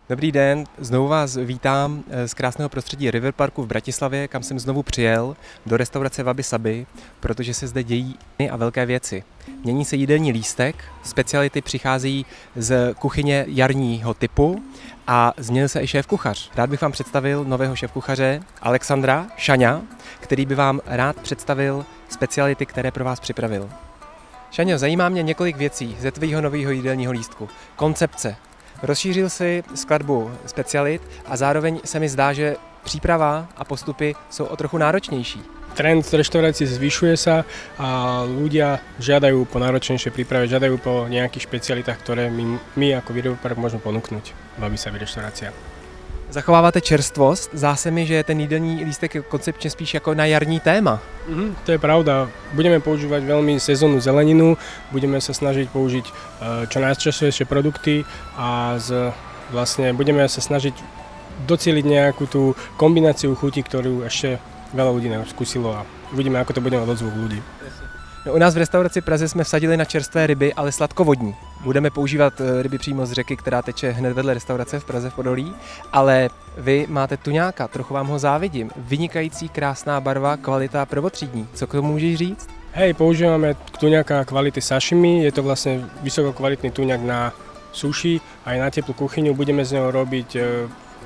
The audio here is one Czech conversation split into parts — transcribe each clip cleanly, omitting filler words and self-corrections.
Dobrý den, znovu vás vítám z krásného prostředí River Parku v Bratislavě, kam jsem znovu přijel, do restaurace Wabi Sabi, protože se zde dějí a velké věci. Mění se jídelní lístek, speciality přicházejí z kuchyně jarního typu a změnil se i šéfkuchař. Rád bych vám představil nového šéfkuchaře Alexandra Šaňa, který by vám rád představil speciality, které pro vás připravil. Šaňo, zajímá mě několik věcí ze tvýho nového jídelního lístku. Koncepce. Rozšířil si skladbu specialit a zároveň se mi zdá, že příprava a postupy jsou o trochu náročnější. Trend reštaurácií zvyšuje sa a ľudia žiadajú po náročnejšej príprave, žiadajú po nejakých špecialitách, ktoré my ako River Park môžeme ponúknuť v Wabi Sabi reštaurácia. Zachováváte čerstvost? Zdá se mi, že ten jídelní lístek je koncepčně spíš jako na jarní téma. To je pravda. Budeme používať veľmi sezónnu zeleninu, budeme sa snažiť použiť čo najčerstvejšie produkty a vlastne budeme sa snažiť docieliť nejakú tú kombináciu chutí, ktorú ešte veľa ľudí neskúsilo a uvidíme, ako to bude mať odzvuk ľudí. No, u nás v restauraci Praze jsme vsadili na čerstvé ryby, ale sladkovodní. Budeme používat ryby přímo z řeky, která teče hned vedle restaurace v Praze v Podolí, ale vy máte tuňáka, trochu vám ho závidím. Vynikající, krásná barva, kvalita prvotřídní. Co k tomu můžeš říct? Hej, používame tuňáka kvality sashimi, je to vlastne vysokokvalitný tuňák na sushi, aj na teplú kuchyňu, budeme z neho robiť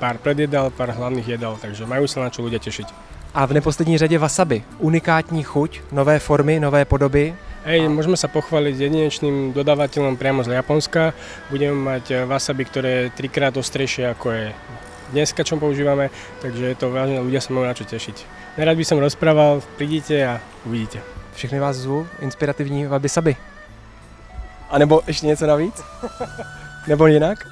pár predjedál, pár hlavných jedál, takže majú sa na čo ľudia tešiť. A v neposlední řadě wasabi. Unikátní chuť, nové formy, nové podoby. Hej, môžeme sa pochváliť jedinečným dodávateľom priamo z Japonska. Budeme mať wasabi, ktoré je 3-krát ostrejšie ako je dneska, čo používame, takže je to vážne, ľudia sa majú na čo tešiť. Nerad by som rozprával, prídite a uvidíte. Všechny vás zvu, inspirativní Wabi Sabi. A nebo ještě něco navíc? Nebo jinak?